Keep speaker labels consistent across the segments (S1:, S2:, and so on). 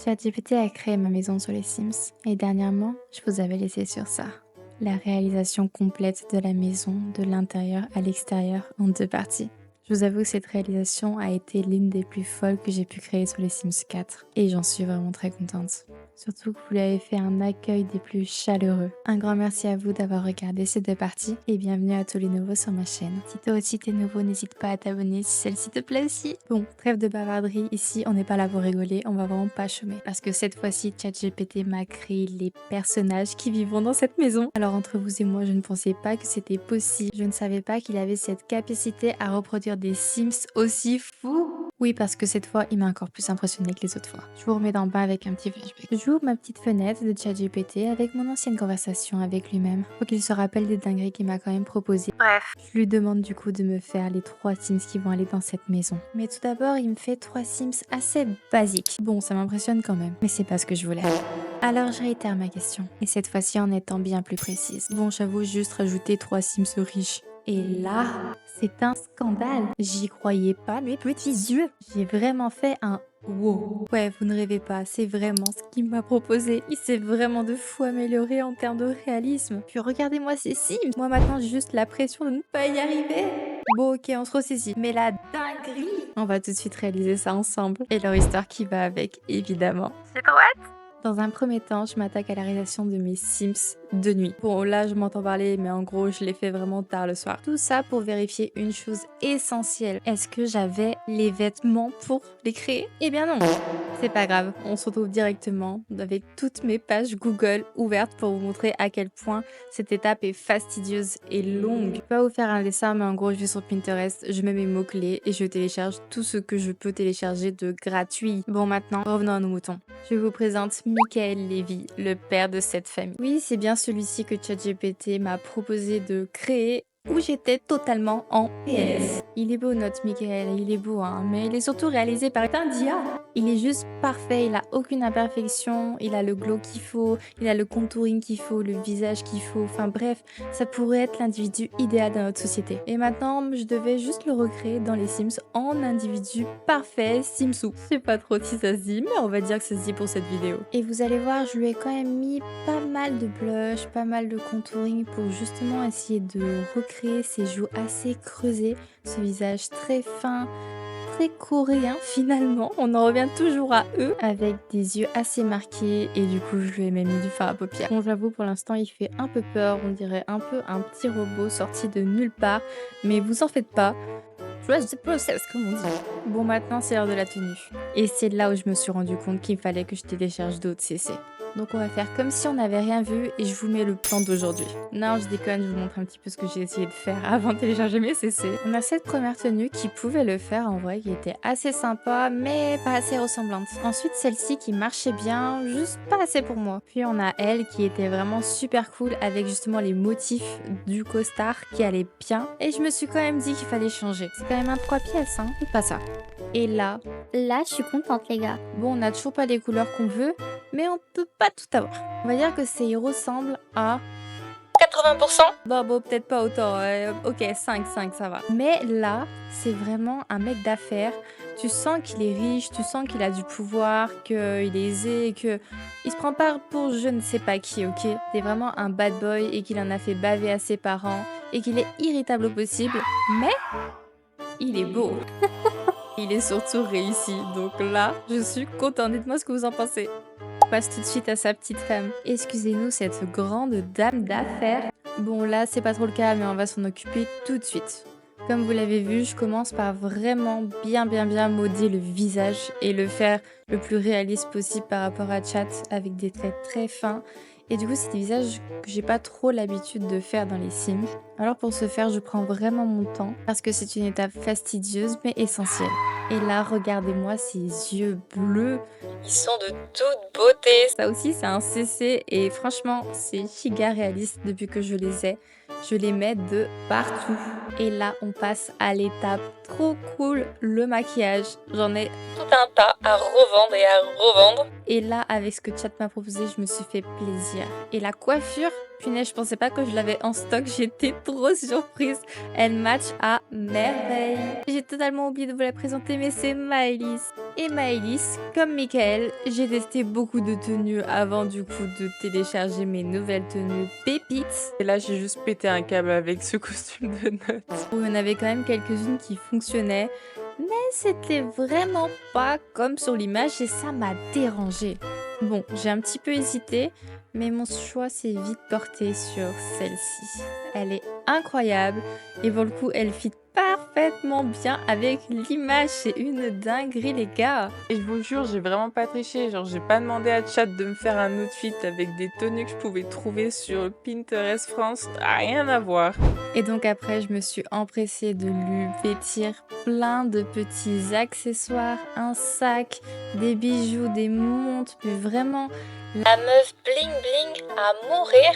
S1: ChatGPT a créé ma maison sur les Sims et dernièrement, je vous avais laissé sur ça. La réalisation complète de la maison, de l'intérieur à l'extérieur, en 2 parties. Je vous avoue que cette réalisation a été l'une des plus folles que j'ai pu créer sur les Sims 4 et j'en suis vraiment très contente. Surtout que vous lui avez fait un accueil des plus chaleureux. Un grand merci à vous d'avoir regardé ces 2 parties et bienvenue à tous les nouveaux sur ma chaîne. Si toi aussi t'es nouveau, n'hésite pas à t'abonner si celle-ci te plaît aussi. Bon, trêve de bavarderie, ici on n'est pas là pour rigoler, on va vraiment pas chômer. Parce que cette fois-ci, ChatGPT m'a créé les personnages qui vivront dans cette maison. Alors entre vous et moi, je ne pensais pas que c'était possible. Je ne savais pas qu'il avait cette capacité à reproduire des Sims aussi fous. Oui, parce que cette fois, il m'a encore plus impressionné que les autres fois. Je vous remets dans le bain avec un petit flashback. J'ouvre ma petite fenêtre de ChatGPT avec mon ancienne conversation avec lui-même. Faut qu'il se rappelle des dingueries qu'il m'a quand même proposées. Bref. Je lui demande du coup de me faire les 3 Sims qui vont aller dans cette maison. Mais tout d'abord, il me fait 3 Sims assez basiques. Bon, ça m'impressionne quand même, mais c'est pas ce que je voulais. Alors je réitère ma question, et cette fois-ci en étant bien plus précise. Bon, j'avoue juste rajouter 3 Sims riches. Et là, c'est un scandale. J'y croyais pas mes petits yeux. J'ai vraiment fait un wow. Ouais, vous ne rêvez pas, c'est vraiment ce qu'il m'a proposé. Il s'est vraiment de fou amélioré en termes de réalisme. Puis regardez-moi ces Sims. Moi maintenant, j'ai juste la pression de ne pas y arriver. Bon, ok, on se ressaisit. Mais la dinguerie! On va tout de suite réaliser ça ensemble. Et leur histoire qui va avec, évidemment. J'ai trop hâte! Dans un premier temps, je m'attaque à la réalisation de mes Sims de nuit. Bon, là, je m'entends parler, mais en gros, je l'ai fait vraiment tard le soir. Tout ça pour vérifier une chose essentielle. Est-ce que j'avais les vêtements pour les créer? Eh bien non. C'est pas grave, on se retrouve directement avec toutes mes pages Google ouvertes pour vous montrer à quel point cette étape est fastidieuse et longue. Je vais pas vous faire un dessin, mais en gros, je vais sur Pinterest, je mets mes mots-clés et je télécharge tout ce que je peux télécharger de gratuit. Bon, maintenant, revenons à nos moutons. Je vous présente Michael Levy, le père de cette famille. Oui, c'est bien celui-ci que ChatGPT m'a proposé de créer où j'étais totalement en PLS. Il est beau notre Michael, il est beau hein, mais il est surtout réalisé par un dia. Il est juste parfait, il a aucune imperfection, il a le glow qu'il faut, il a le contouring qu'il faut, le visage qu'il faut, enfin bref, ça pourrait être l'individu idéal dans notre société. Et maintenant, je devais juste le recréer dans les Sims en individu parfait Simsou. Je sais pas trop si ça se dit, mais on va dire que ça se dit pour cette vidéo. Et vous allez voir, je lui ai quand même mis pas mal de blush, pas mal de contouring pour justement essayer de recréer ses joues assez creusées, ce visage très fin, très coréen finalement. On en revient toujours à eux avec des yeux assez marqués et du coup je lui ai même mis du fard à paupières. Bon, j'avoue pour l'instant il fait un peu peur, on dirait un peu un petit robot sorti de nulle part, mais vous en faites pas. Trust the process, comme on dit. Bon, maintenant c'est l'heure de la tenue. Et c'est là où je me suis rendu compte qu'il fallait que je télécharge d'autres CC. Donc on va faire comme si on n'avait rien vu et je vous mets le plan d'aujourd'hui. Non, je déconne, je vous montre un petit peu ce que j'ai essayé de faire avant de télécharger mes CC. On a cette première tenue qui pouvait le faire en vrai, qui était assez sympa, mais pas assez ressemblante. Ensuite, celle-ci qui marchait bien, juste pas assez pour moi. Puis on a elle qui était vraiment super cool avec justement les motifs du costard qui allaient bien. Et je me suis quand même dit qu'il fallait changer. C'est quand même un 3 pièces, hein, c'est pas ça. Et là,
S2: Je suis contente, les gars.
S1: bon, on n'a toujours pas les couleurs qu'on veut, mais on peut pas tout avoir. On va dire que ça y ressemble à 80%. Bon, peut-être pas autant. Ok, 5, ça va. Mais là, c'est vraiment un mec d'affaires. Tu sens qu'il est riche, tu sens qu'il a du pouvoir, qu'il est aisé, que il se prend pas pour je ne sais pas qui, ok? C'est vraiment un bad boy et qu'il en a fait baver à ses parents et qu'il est irritable au possible, mais il est beau. Il est surtout réussi, donc là, je suis contente. Dites-moi ce que vous en pensez. On passe tout de suite à sa petite femme. Excusez-nous, cette grande dame d'affaires. Bon, là, c'est pas trop le cas, mais on va s'en occuper tout de suite. Comme vous l'avez vu, je commence par vraiment bien modeler le visage et le faire le plus réaliste possible par rapport à Chat avec des traits très fins. Et du coup, c'est des visages que j'ai pas trop l'habitude de faire dans les Sims. Alors pour ce faire, je prends vraiment mon temps parce que c'est une étape fastidieuse mais essentielle. Et là, regardez-moi ces yeux bleus. Ils sont de toute beauté. Ça aussi, c'est un CC et franchement, c'est giga réaliste depuis que je les ai. Je les mets de partout. Et là, on passe à l'étape trop cool. Le maquillage, j'en ai tout un tas à revendre et à revendre. Et là, avec ce que Chat m'a proposé, je me suis fait plaisir. Et la coiffure, punaise, je pensais pas que je l'avais en stock. J'étais trop surprise. Elle match à merveille. J'ai totalement oublié de vous la présenter, mais c'est Maëlys. Et Maëlys, comme Michael, j'ai testé beaucoup de tenues avant du coup de télécharger mes nouvelles tenues pépites.
S3: Et là, j'ai juste pété un câble avec ce costume de notes.
S1: Il y en avait quand même quelques-unes qui fonctionnaient, mais c'était vraiment pas comme sur l'image et ça m'a dérangée. Bon, j'ai un petit peu hésité, mais mon choix s'est vite porté sur celle-ci. Elle est incroyable et pour le coup, elle fit parfaitement bien avec l'image. C'est une dinguerie, les gars.
S3: Et je vous jure, j'ai vraiment pas triché. Genre, j'ai pas demandé à Chat de me faire un outfit avec des tenues que je pouvais trouver sur Pinterest France. Rien à voir.
S1: Et donc après, je me suis empressée de lui vêtir plein de petits accessoires, un sac, des bijoux, des montres, mais vraiment la meuf bling bling à mourir.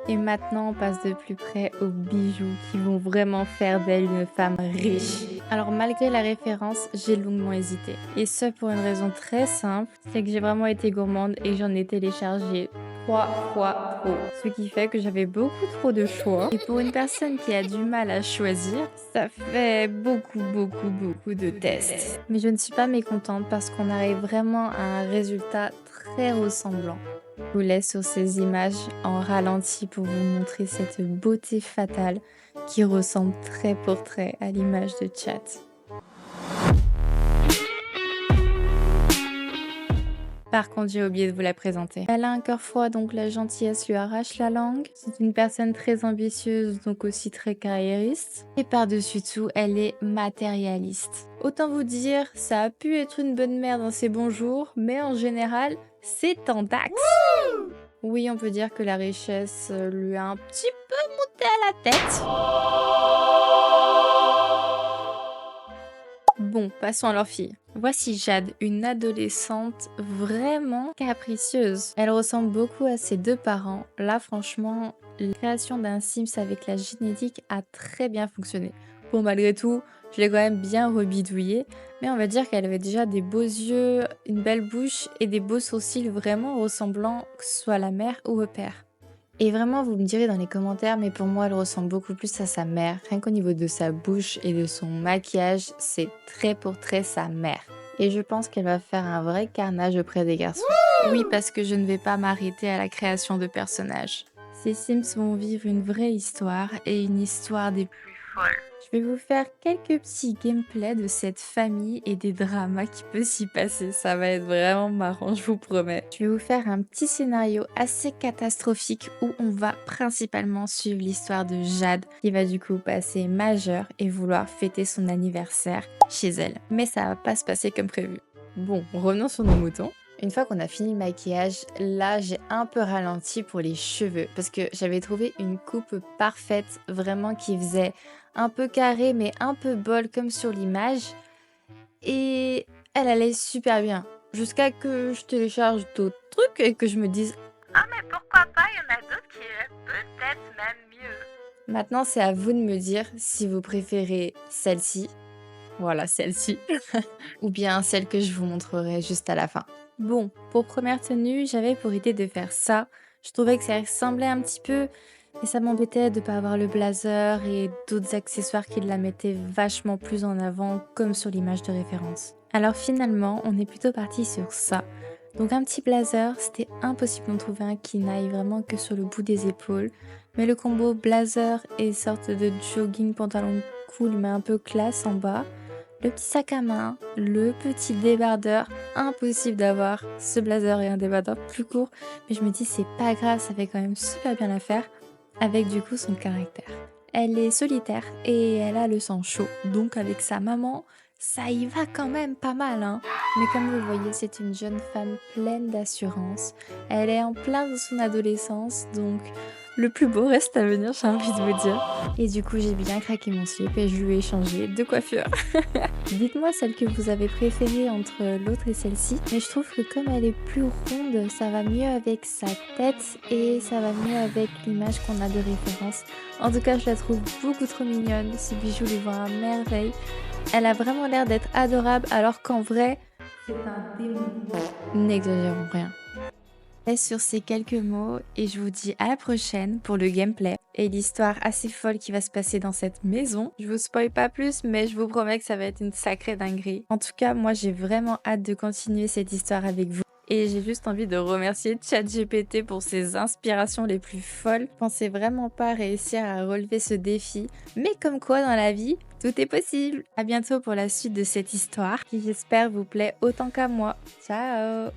S1: Et maintenant, on passe de plus près aux bijoux qui vont vraiment faire d'elle une femme riche. Alors malgré la référence, j'ai longuement hésité. Et ce pour une raison très simple, c'est que j'ai vraiment été gourmande et j'en ai téléchargé 3 fois trop. Ce qui fait que j'avais beaucoup trop de choix. Et pour une personne qui a du mal à choisir, ça fait beaucoup de tests. Mais je ne suis pas mécontente parce qu'on arrive vraiment à un résultat très ressemblant. Je vous laisse sur ces images en ralenti pour vous montrer cette beauté fatale qui ressemble trait pour trait à l'image de Chat. Par contre, j'ai oublié de vous la présenter. Elle a un cœur froid, donc la gentillesse lui arrache la langue. C'est une personne très ambitieuse, donc aussi très carriériste. Et par-dessus tout, elle est matérialiste. Autant vous dire, ça a pu être une bonne mère dans ses bons jours, mais en général, c'est en dax. Oui, on peut dire que la richesse lui a un petit peu monté à la tête. Bon, passons à leur fille. Voici Jade, une adolescente vraiment capricieuse. Elle ressemble beaucoup à ses deux parents. Là, franchement, la création d'un Sims avec la génétique a très bien fonctionné. Bon, malgré tout, je l'ai quand même bien rebidouillée, mais on va dire qu'elle avait déjà des beaux yeux, une belle bouche et des beaux sourcils vraiment ressemblant que ce soit à la mère ou au père. Et vraiment, vous me direz dans les commentaires, mais pour moi, elle ressemble beaucoup plus à sa mère. Rien qu'au niveau de sa bouche et de son maquillage, c'est trait pour trait sa mère. Et je pense qu'elle va faire un vrai carnage auprès des garçons. Oui, parce que je ne vais pas m'arrêter à la création de personnages. Ces Sims vont vivre une vraie histoire et une histoire des plus folles. Je vais vous faire quelques petits gameplays de cette famille et des dramas qui peuvent s'y passer. Ça va être vraiment marrant, je vous promets. Je vais vous faire un petit scénario assez catastrophique où on va principalement suivre l'histoire de Jade qui va du coup passer majeure et vouloir fêter son anniversaire chez elle. Mais ça va pas se passer comme prévu. Bon, revenons sur nos moutons. Une fois qu'on a fini le maquillage, là j'ai un peu ralenti pour les cheveux parce que j'avais trouvé une coupe parfaite, vraiment qui faisait un peu carré mais un peu bol comme sur l'image et elle allait super bien jusqu'à que je télécharge d'autres trucs et que je me dise « Ah mais pourquoi pas, il y en a d'autres qui iraient peut-être même mieux ». Maintenant c'est à vous de me dire si vous préférez celle-ci, voilà celle-ci, ou bien celle que je vous montrerai juste à la fin. Bon, pour première tenue, j'avais pour idée de faire ça. Je trouvais que ça ressemblait un petit peu et ça m'embêtait de ne pas avoir le blazer et d'autres accessoires qui la mettaient vachement plus en avant comme sur l'image de référence. Alors finalement, on est plutôt parti sur ça. Donc un petit blazer, c'était impossible d'en trouver un qui n'aille vraiment que sur le bout des épaules. Mais le combo blazer et sorte de jogging pantalon cool mais un peu classe en bas. Le petit sac à main, le petit débardeur, impossible d'avoir ce blazer et un débardeur plus court, mais je me dis c'est pas grave, ça fait quand même super bien l'affaire, avec du coup son caractère. Elle est solitaire et elle a le sang chaud, donc avec sa maman, ça y va quand même pas mal, hein. Mais comme vous le voyez, c'est une jeune femme pleine d'assurance, elle est en plein dans son adolescence, donc le plus beau reste à venir, j'ai envie de vous dire. Et du coup, j'ai bien craqué mon slip et je lui ai changé de coiffure. Dites-moi celle que vous avez préférée entre l'autre et celle-ci. Mais je trouve que comme elle est plus ronde, ça va mieux avec sa tête et ça va mieux avec l'image qu'on a de référence. En tout cas, je la trouve beaucoup trop mignonne. Ce bijou lui va à merveille. Elle a vraiment l'air d'être adorable alors qu'en vrai, c'est un démon. N'exagérons rien. Et sur ces quelques mots et je vous dis à la prochaine pour le gameplay et l'histoire assez folle qui va se passer dans cette maison. Je vous spoil pas plus mais je vous promets que ça va être une sacrée dinguerie. En tout cas, moi j'ai vraiment hâte de continuer cette histoire avec vous. Et j'ai juste envie de remercier ChatGPT pour ses inspirations les plus folles. Je pensais vraiment pas réussir à relever ce défi. Mais comme quoi dans la vie, tout est possible. À bientôt pour la suite de cette histoire qui j'espère vous plaît autant qu'à moi. Ciao!